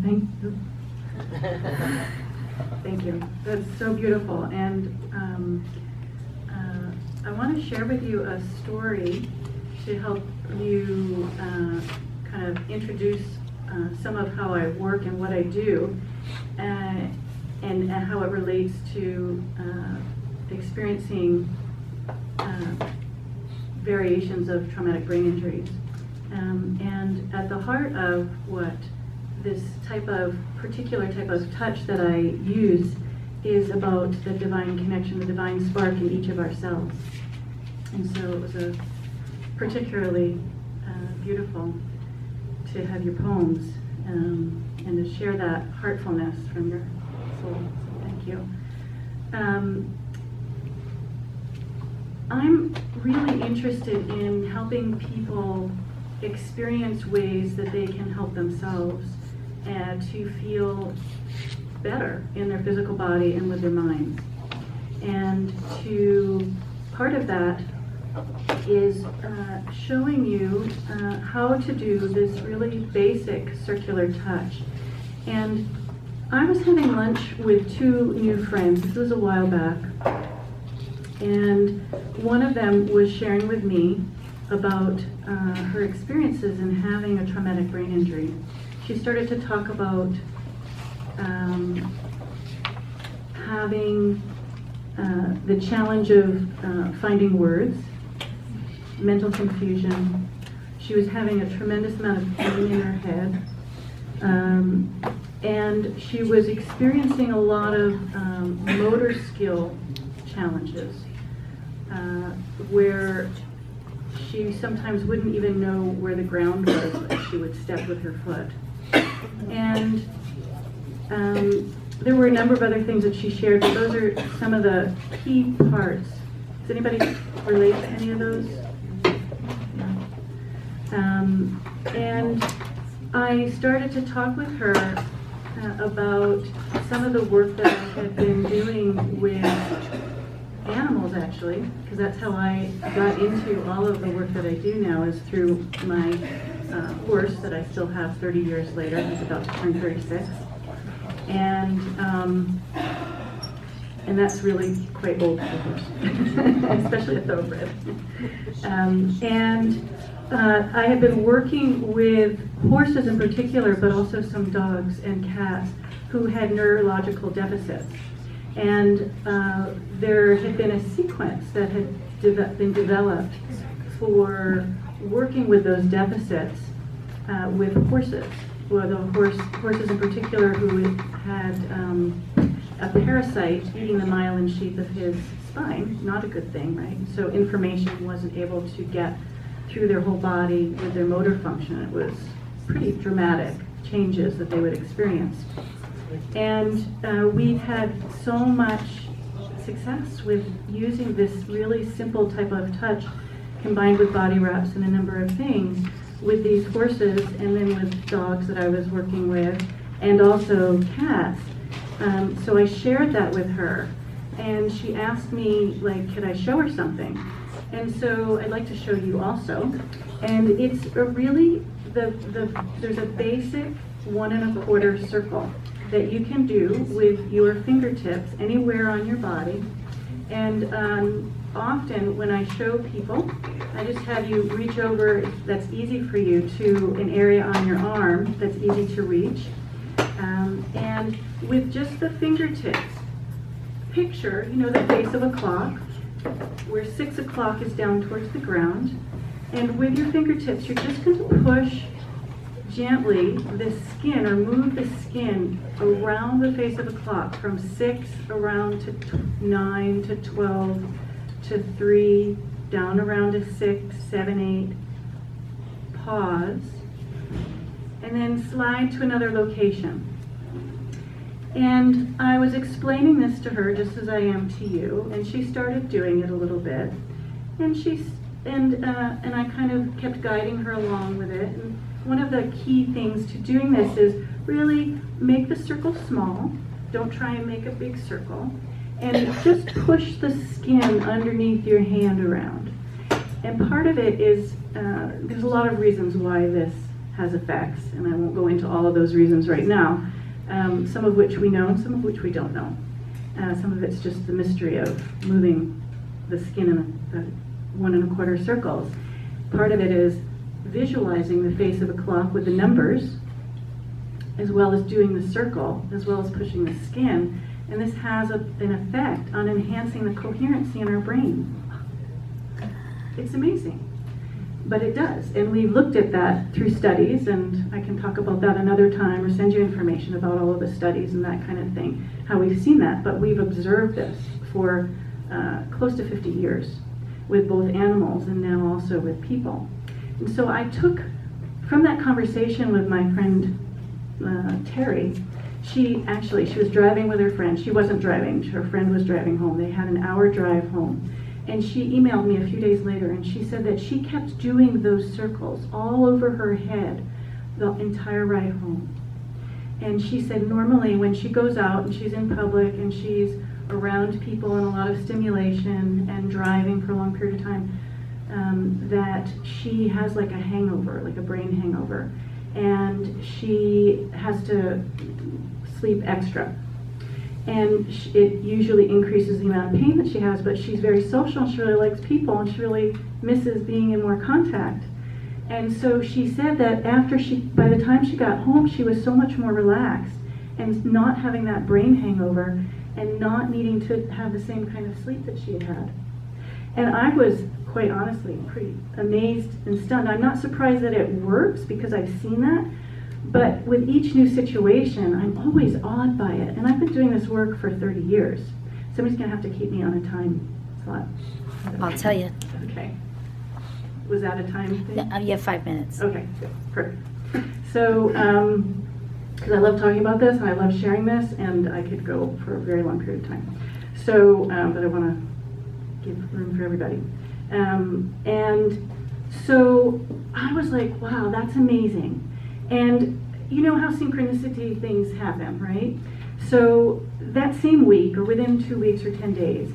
Thank you. Thank you. That's so beautiful. And I want to share with you a story to help you kind of introduce some of how I work and what I do, and how it relates to experiencing variations of traumatic brain injuries. And at the heart of what this particular type of touch that I use is about the divine connection, the divine spark in each of our cells. And so it was a particularly beautiful to have your poems and to share that heartfulness from your soul. So thank you. I'm really interested in helping people experience ways that they can help themselves and to feel better in their physical body and with their minds. And part of that is showing you how to do this really basic circular touch. And I was having lunch with two new friends. This was a while back. And one of them was sharing with me about her experiences in having a traumatic brain injury. She started to talk about having the challenge of finding words, mental confusion. She was having a tremendous amount of pain in her head. And she was experiencing a lot of motor skill challenges, where she sometimes wouldn't even know where the ground was, but she would step with her foot. And there were a number of other things that she shared, but those are some of the key parts. Does anybody relate to any of those? And I started to talk with her about some of the work that I had been doing with animals, actually, because that's how I got into all of the work that I do now, is through my horse that I still have 30 years later. He's about to turn 36. And that's really quite old for a horse, especially a thoroughbred. I have been working with horses in particular, but also some dogs and cats who had neurological deficits. And there had been a sequence that had been developed for working with those deficits with horses. Well, the horses in particular who had a parasite eating the myelin sheath of his spine, not a good thing, right? So information wasn't able to get through their whole body with their motor function. It was pretty dramatic changes that they would experience. And we've had so much success with using this really simple type of touch combined with body wraps and a number of things with these horses, and then with dogs that I was working with, and also cats. So I shared that with her, and she asked me, like, could I show her something? And so I'd like to show you also. And it's a really, there's a basic 1 1/4 circle that you can do with your fingertips anywhere on your body. And often when I show people, I just have you reach over, that's easy for you, to an area on your arm that's easy to reach. And with just the fingertips, picture, the face of a clock, where 6 o'clock is down towards the ground. And with your fingertips, you're just going to push gently the skin, or move the skin around the face of a clock from 6 around to 9 to 12 to 3, down around to 6, 7, 8, pause, and then slide to another location. And I was explaining this to her just as I am to you, and she started doing it a little bit, and I kind of kept guiding her along with it. And one of the key things to doing this is really make the circle small. Don't try and make a big circle. And just push the skin underneath your hand around. And part of it is, there's a lot of reasons why this has effects, and I won't go into all of those reasons right now, some of which we know and some of which we don't know. Some of it's just the mystery of moving the skin in the 1 1/4 circles. Part of it is visualizing the face of a clock with the numbers, as well as doing the circle, as well as pushing the skin, and this has an effect on enhancing the coherency in our brain. It's amazing, but it does, and we've looked at that through studies, and I can talk about that another time or send you information about all of the studies and that kind of thing, how we've seen that, but we've observed this for close to 50 years with both animals and now also with people. And so I took, from that conversation with my friend Terry, she was driving with her friend. She wasn't driving, her friend was driving home. They had an hour drive home. And she emailed me a few days later, and she said that she kept doing those circles all over her head the entire ride home. And she said normally when she goes out and she's in public and she's around people and a lot of stimulation and driving for a long period of time, that she has like a hangover, like a brain hangover, and she has to sleep extra. And it usually increases the amount of pain that she has, but she's very social and she really likes people and she really misses being in more contact. And so she said that by the time she got home, she was so much more relaxed and not having that brain hangover and not needing to have the same kind of sleep that she had had. And I was, quite honestly, pretty amazed and stunned. I'm not surprised that it works because I've seen that, but with each new situation, I'm always awed by it. And I've been doing this work for 30 years. Somebody's gonna have to keep me on a time slot. I'll tell you. Okay. Was that a time thing? You have 5 minutes. Okay, good, perfect. So, because I love talking about this and I love sharing this, and I could go for a very long period of time. So, but I want to give room for everybody. And so I was like, wow, that's amazing. And you know how synchronicity things happen, right? So that same week, or within 2 weeks or 10 days,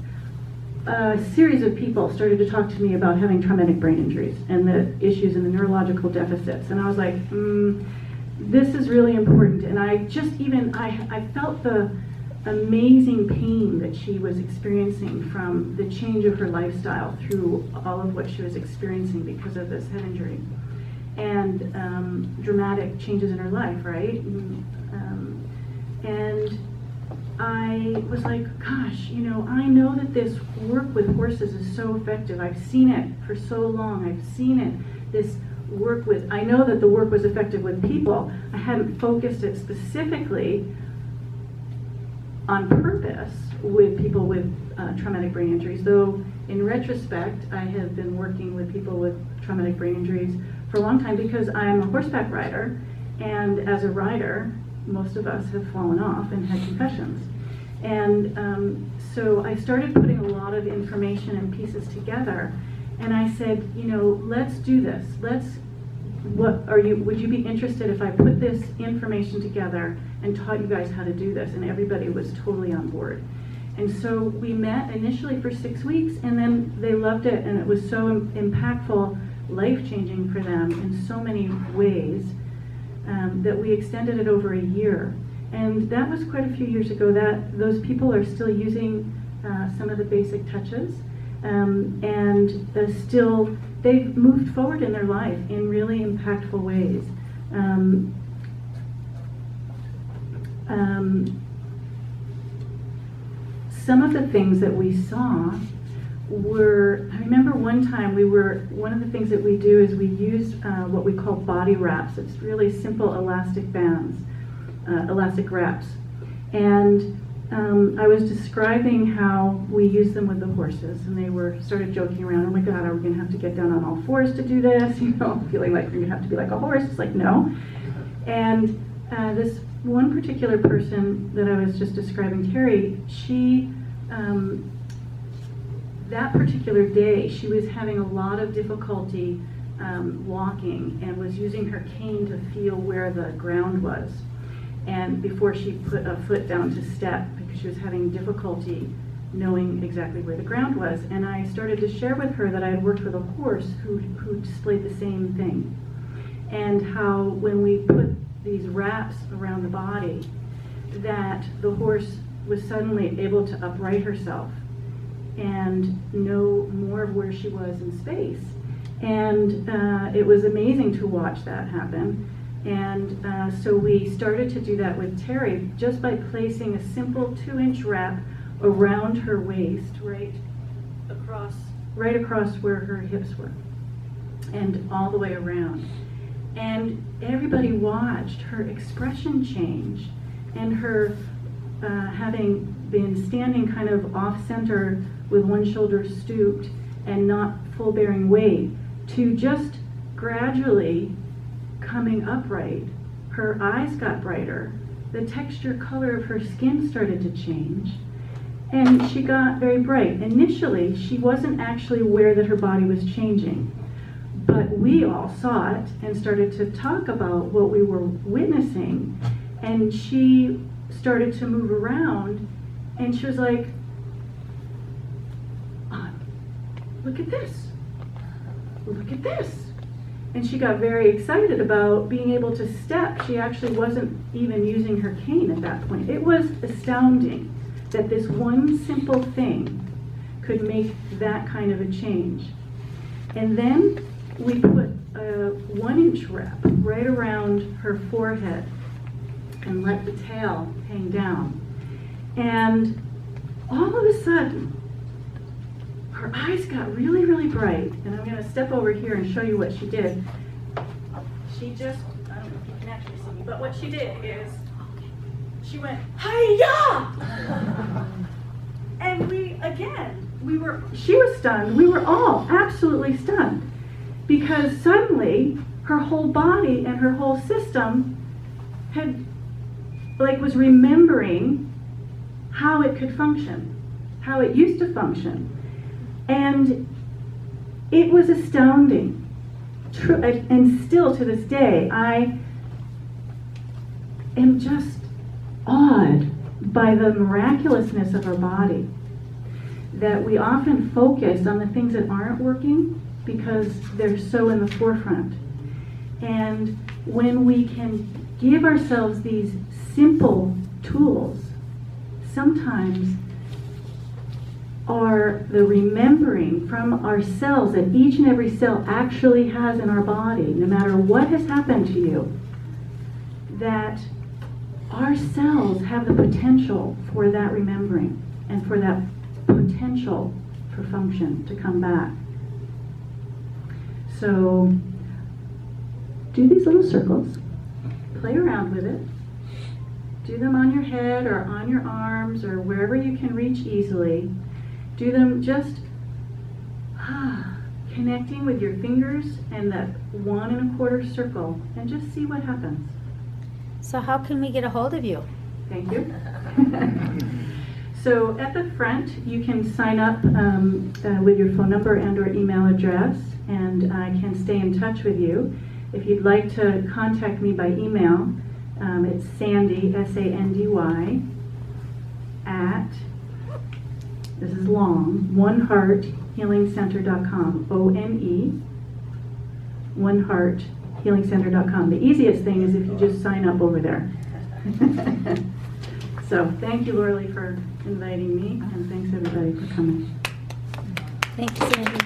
a series of people started to talk to me about having traumatic brain injuries and the issues and the neurological deficits. And I was like, this is really important. And I felt the amazing pain that she was experiencing from the change of her lifestyle through all of what she was experiencing because of this head injury. And dramatic changes in her life, right? And I was like, gosh, I know that this work with horses is so effective. I've seen it for so long. I've seen it, I know that the work was effective with people. I hadn't focused it specifically on purpose with people with traumatic brain injuries, though in retrospect, I have been working with people with traumatic brain injuries for a long time because I'm a horseback rider, and as a rider, most of us have fallen off and had concussions. And so I started putting a lot of information and pieces together, and I said, let's do this. Would you be interested if I put this information together and taught you guys how to do this? And everybody was totally on board. And so we met initially for 6 weeks, and then they loved it, and it was so impactful, life-changing for them in so many ways that we extended it over a year. And that was quite a few years ago. Those people are still using some of the basic touches, and still they've moved forward in their life in really impactful ways. Some of the things that we saw I remember one time one of the things that we do is we use what we call body wraps. It's really simple elastic bands, elastic wraps. And I was describing how we use them with the horses, and they started joking around, oh my God, are we gonna have to get down on all fours to do this? Feeling like we're gonna have to be like a horse. It's like, no. And this one particular person that I was just describing, Terry, she, that particular day, she was having a lot of difficulty walking and was using her cane to feel where the ground was. And before she put a foot down to step, because she was having difficulty knowing exactly where the ground was. And I started to share with her that I had worked with a horse who displayed the same thing. and how when we put these wraps around the body, that the horse was suddenly able to upright herself and know more of where she was in space. And it was amazing to watch that happen. And so we started to do that with Terry just by placing a simple 2-inch wrap around her waist, right across where her hips were, and all the way around. And everybody watched her expression change, and her having been standing kind of off-center with one shoulder stooped and not full bearing weight, to just gradually coming upright. Her eyes got brighter, the texture color of her skin started to change, and she got very bright. Initially, she wasn't actually aware that her body was changing, but we all saw it and started to talk about what we were witnessing, and she started to move around, and she was like, look at this, look at this. And she got very excited about being able to step. She actually wasn't even using her cane at that point. It was astounding that this one simple thing could make that kind of a change. And then we put a 1-inch wrap right around her forehead and let the tail hang down. And all of a sudden, her eyes got really, really bright. And I'm going to step over here and show you what she did. She just, I don't know if you can actually see me, but what she did is, she went, hi-ya! And she was stunned. We were all absolutely stunned. Because suddenly, her whole body and her whole system was remembering how it could function, how it used to function. And it was astounding. And still to this day, I am just awed by the miraculousness of our body. That we often focus on the things that aren't working because they're so in the forefront. And when we can give ourselves these simple tools, sometimes are the remembering from our cells that each and every cell actually has in our body, no matter what has happened to you, that our cells have the potential for that remembering and for that potential for function to come back. So do these little circles, play around with it, do them on your head or on your arms or wherever you can reach easily. Do them just connecting with your fingers and that 1 1/4 circle, and just see what happens. So how can we get a hold of you? Thank you. So at the front, you can sign up with your phone number and or email address, and I can stay in touch with you. If you'd like to contact me by email, it's Sandy, S-A-N-D-Y, at, this is long, onehearthealingcenter.com, O-N-E, onehearthealingcenter.com. The easiest thing is if you just sign up over there. So thank you, Laura Lee, for inviting me, and thanks everybody for coming. Thank you, Sandy.